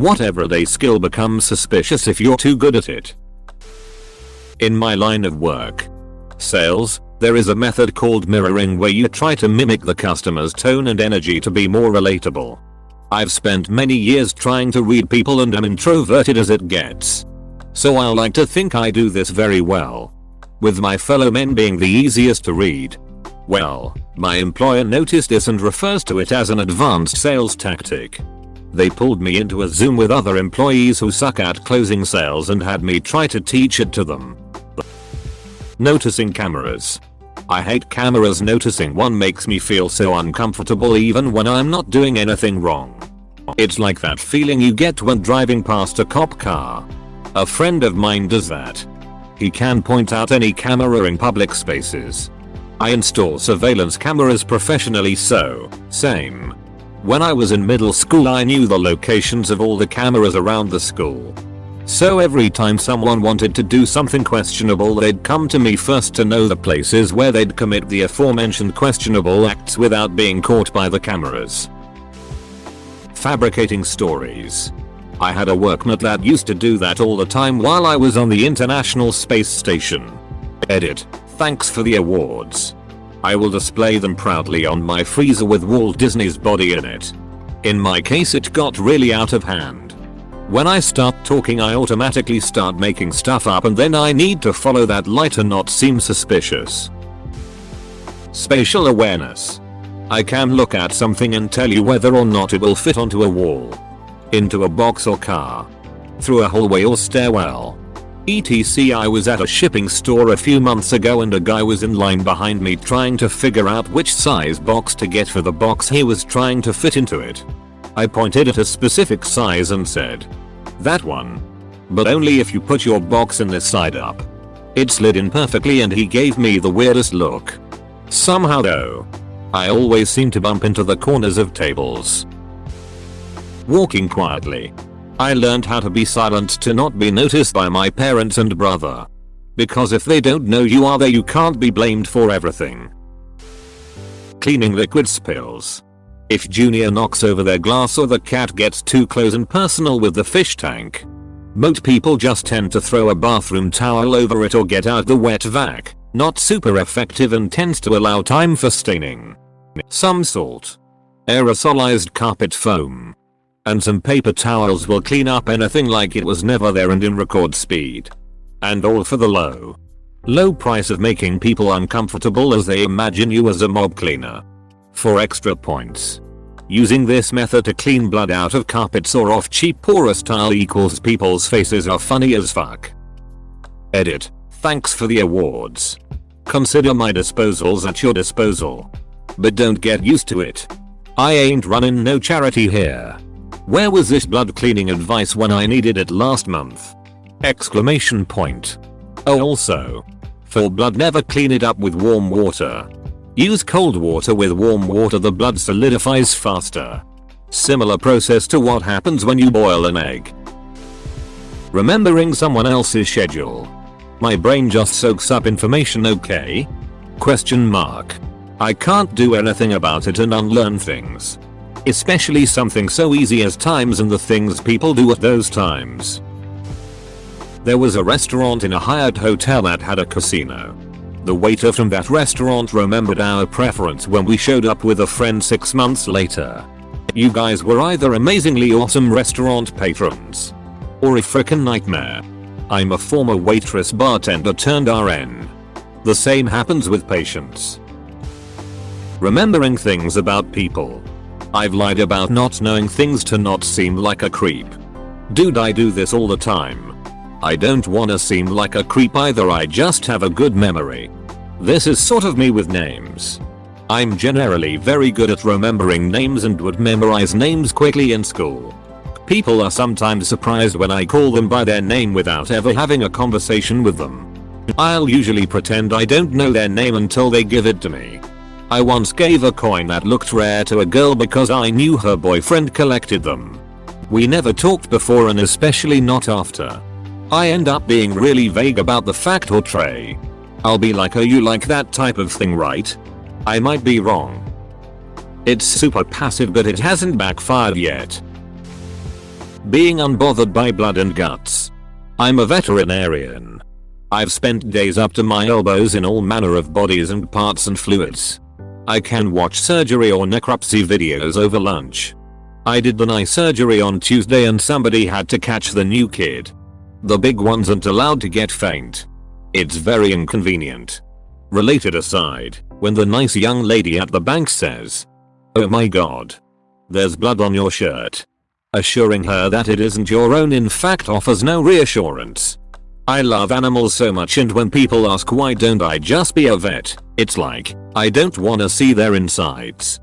What everyday skill becomes suspicious if you're too good at it? In my line of work, sales, there is a method called mirroring where you try to mimic the customer's tone and energy to be more relatable. I've spent many years trying to read people and am introverted as it gets. So I like to think I do this very well. With my fellow men being the easiest to read. Well, my employer noticed this and refers to it as an advanced sales tactic. They pulled me into a Zoom with other employees who suck at closing sales and had me try to teach it to them. Noticing cameras. I hate cameras. Noticing one makes me feel so uncomfortable even when I'm not doing anything wrong. It's like that feeling you get when driving past a cop car. A friend of mine does that. He can point out any camera in public spaces. I install surveillance cameras professionally, so same. When I was in middle school I knew the locations of all the cameras around the school. So every time someone wanted to do something questionable they'd come to me first to know the places where they'd commit the aforementioned questionable acts without being caught by the cameras. Fabricating stories. I had a workmate that used to do that all the time while I was on the International Space Station. Edit. Thanks for the awards. I will display them proudly on my freezer with Walt Disney's body in it. In my case it got really out of hand. When I start talking I automatically start making stuff up and then I need to follow that lie to not seem suspicious. Spatial awareness. I can look at something and tell you whether or not it will fit onto a wall, into a box or car, through a hallway or stairwell. etc. I was at a shipping store a few months ago and a guy was in line behind me trying to figure out which size box to get for the box he was trying to fit into it. I pointed at a specific size and said, "That one. But only if you put your box in this side up." It slid in perfectly and he gave me the weirdest look. Somehow though, I always seem to bump into the corners of tables. Walking quietly. I learned how to be silent to not be noticed by my parents and brother. Because if they don't know you are there you can't be blamed for everything. Cleaning liquid spills. If Junior knocks over their glass or the cat gets too close and personal with the fish tank, most people just tend to throw a bathroom towel over it or get out the wet vac. Not super effective and tends to allow time for staining. Some salt, aerosolized carpet foam, and some paper towels will clean up anything like it was never there and in record speed. And all for the low price of making people uncomfortable as they imagine you as a mob cleaner. For extra points, using this method to clean blood out of carpets or off cheap porous tile equals people's faces are funny as fuck. Edit. Thanks for the awards. Consider my disposals at your disposal. But don't get used to it. I ain't running no charity here. Where was this blood cleaning advice when I needed it last month? Exclamation point. Oh, also, for blood never clean it up with warm water. Use cold water. With warm water the blood solidifies faster. Similar process to what happens when you boil an egg. Remembering someone else's schedule. My brain just soaks up information, okay? Question mark. I can't do anything about it and unlearn things. Especially something so easy as times and the things people do at those times. There was a restaurant in a hired hotel that had a casino. The waiter from that restaurant remembered our preference when we showed up with a friend 6 months later. You guys were either amazingly awesome restaurant patrons or a frickin' nightmare. I'm a former waitress bartender turned RN. The same happens with patients. Remembering things about people. I've lied about not knowing things to not seem like a creep. Dude, I do this all the time. I don't wanna seem like a creep either, I just have a good memory. This is sort of me with names. I'm generally very good at remembering names and would memorize names quickly in school. People are sometimes surprised when I call them by their name without ever having a conversation with them. I'll usually pretend I don't know their name until they give it to me. I once gave a coin that looked rare to a girl because I knew her boyfriend collected them. We never talked before and especially not after. I end up being really vague about the fact or tray. I'll be like, "Oh, you like that type of thing, right?" I might be wrong. It's super passive but it hasn't backfired yet. Being unbothered by blood and guts. I'm a veterinarian. I've spent days up to my elbows in all manner of bodies and parts and fluids. I can watch surgery or necropsy videos over lunch. I did the knee surgery on Tuesday and somebody had to catch the new kid. The big ones aren't allowed to get faint. It's very inconvenient. Related aside, when the nice young lady at the bank says, "Oh my god, there's blood on your shirt," assuring her that it isn't your own in fact offers no reassurance. I love animals so much, and when people ask why don't I just be a vet, it's like, I don't wanna see their insides.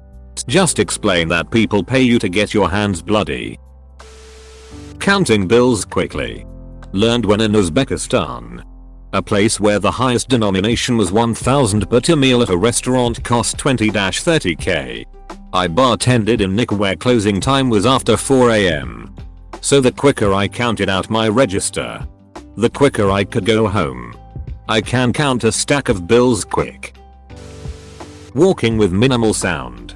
Just explain that people pay you to get your hands bloody. Counting bills quickly. Learned when in Uzbekistan. A place where the highest denomination was 1,000 but a meal at a restaurant cost 20-30k. I bartended in Nick where closing time was after 4 AM. So the quicker I counted out my register, the quicker I could go home. I can count a stack of bills quick. Walking with minimal sound.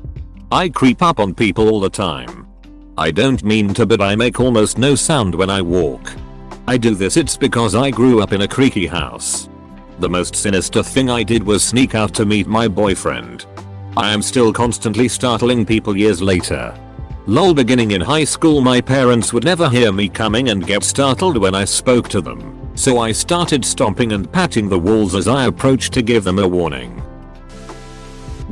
I creep up on people all the time. I don't mean to, but I make almost no sound when I walk. I do this, it's because I grew up in a creaky house. The most sinister thing I did was sneak out to meet my boyfriend. I am still constantly startling people years later. Lol, beginning in high school my parents would never hear me coming and get startled when I spoke to them, so I started stomping and patting the walls as I approached to give them a warning.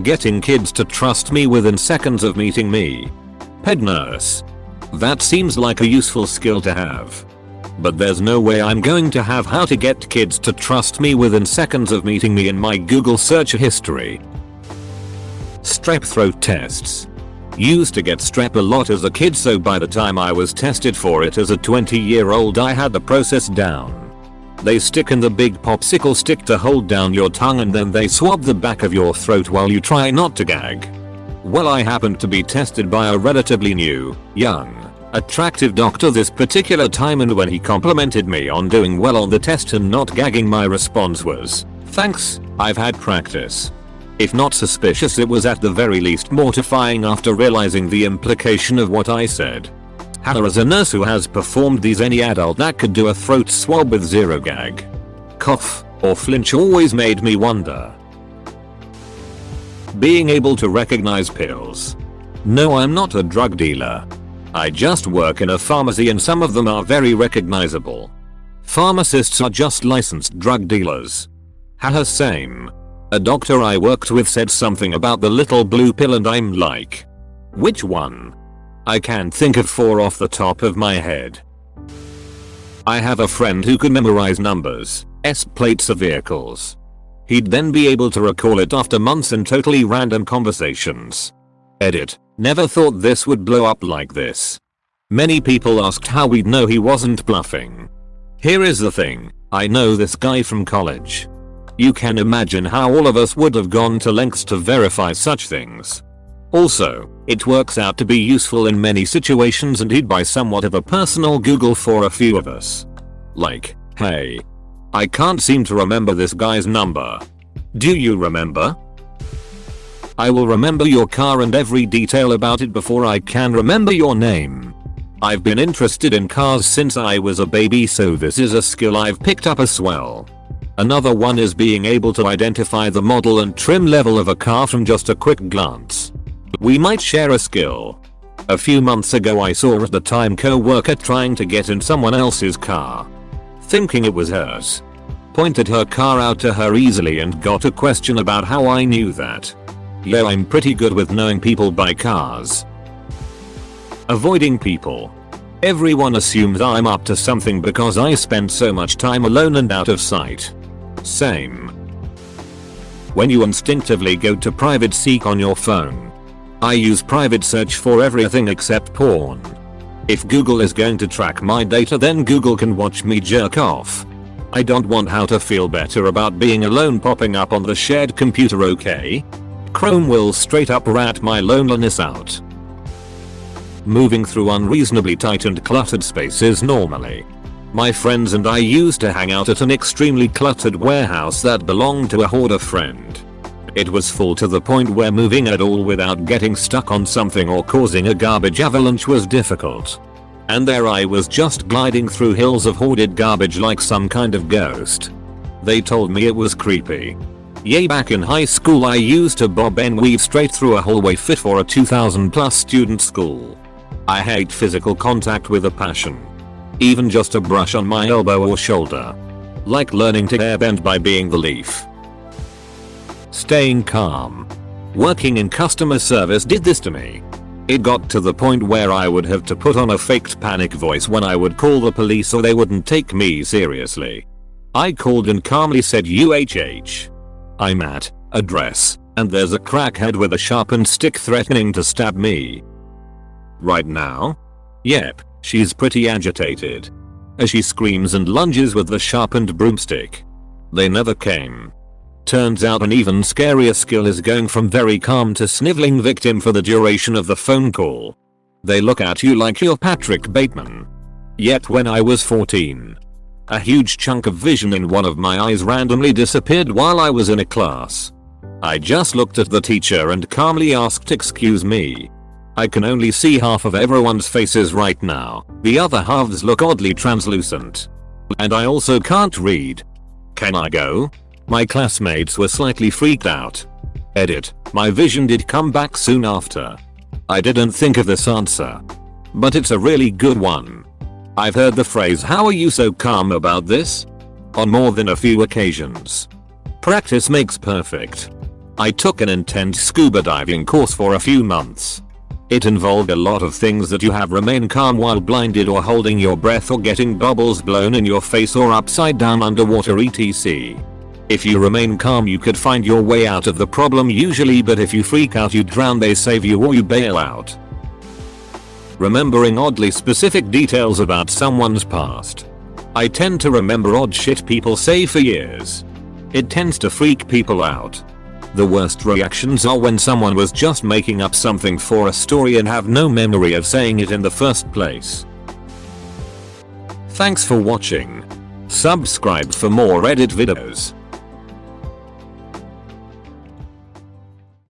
Getting kids to trust me within seconds of meeting me. Pet nurse. That seems like a useful skill to have. But there's no way I'm going to have how to get kids to trust me within seconds of meeting me in my Google search history. Strep throat tests. Used to get strep a lot as a kid, so by the time I was tested for it as a 20-year-old I had the process down. They stick in the big popsicle stick to hold down your tongue and then they swab the back of your throat while you try not to gag. Well, I happened to be tested by a relatively new, young, attractive doctor this particular time, and when he complimented me on doing well on the test and not gagging, my response was, "Thanks, I've had practice." If not suspicious, it was at the very least mortifying after realizing the implication of what I said. How, as a nurse who has performed these, any adult that could do a throat swab with zero gag, cough, or flinch always made me wonder. Being able to recognize pills. No, I'm not a drug dealer. I just work in a pharmacy and some of them are very recognizable. Pharmacists are just licensed drug dealers. Haha, same. A doctor I worked with said something about the little blue pill and I'm like, which one? I can't think of 4 off the top of my head. I have a friend who could memorize numbers, plates of vehicles. He'd then be able to recall it after months in totally random conversations. Edit. Never thought this would blow up like this. Many people asked how we'd know he wasn't bluffing. Here is the thing, I know this guy from college. You can imagine how all of us would have gone to lengths to verify such things. Also, it works out to be useful in many situations and he'd buy somewhat of a personal Google for a few of us. Like, hey, I can't seem to remember this guy's number. Do you remember? I will remember your car and every detail about it before I can remember your name. I've been interested in cars since I was a baby, so this is a skill I've picked up as well. Another one is being able to identify the model and trim level of a car from just a quick glance. We might share a skill. A few months ago I saw at the time co-worker trying to get in someone else's car. Thinking it was hers. Pointed her car out to her easily and got a question about how I knew that. Yo, I'm pretty good with knowing people by cars. Avoiding people. Everyone assumes I'm up to something because I spend so much time alone and out of sight. Same. When you instinctively go to private seek on your phone. I use private search for everything except porn. If Google is going to track my data, then Google can watch me jerk off. I don't want how to feel better about being alone popping up on the shared computer, okay? Chrome will straight up rat my loneliness out. Moving through unreasonably tight and cluttered spaces normally. My friends and I used to hang out at an extremely cluttered warehouse that belonged to a hoarder friend. It was full to the point where moving at all without getting stuck on something or causing a garbage avalanche was difficult. And there I was just gliding through hills of hoarded garbage like some kind of ghost. They told me it was creepy. Yay, back in high school I used to bob and weave straight through a hallway fit for a 2000+ student school. I hate physical contact with a passion. Even just a brush on my elbow or shoulder. Like learning to airbend by being the leaf. Staying calm. Working in customer service did this to me. It got to the point where I would have to put on a faked panic voice when I would call the police or they wouldn't take me seriously. I called and calmly said, UHH. I'm at address, and there's a crackhead with a sharpened stick threatening to stab me. Right now? Yep, she's pretty agitated. As she screams and lunges with the sharpened broomstick. They never came. Turns out an even scarier skill is going from very calm to sniveling victim for the duration of the phone call. They look at you like you're Patrick Bateman. Yet when I was 14, a huge chunk of vision in one of my eyes randomly disappeared while I was in a class. I just looked at the teacher and calmly asked, excuse me. I can only see half of everyone's faces right now, the other halves look oddly translucent. And I also can't read. Can I go? My classmates were slightly freaked out. Edit, my vision did come back soon after. I didn't think of this answer. But it's a really good one. I've heard the phrase, how are you so calm about this? On more than a few occasions. Practice makes perfect. I took an intense scuba diving course for a few months. It involved a lot of things that you have remain calm while blinded or holding your breath or getting bubbles blown in your face or upside down underwater etc. If you remain calm you could find your way out of the problem usually, but if you freak out you drown, they save you or you bail out. Remembering oddly specific details about someone's past. I tend to remember odd shit people say for years. It tends to freak people out. The worst reactions are when someone was just making up something for a story and have no memory of saying it in the first place. Thanks for watching. Subscribe for more Reddit videos.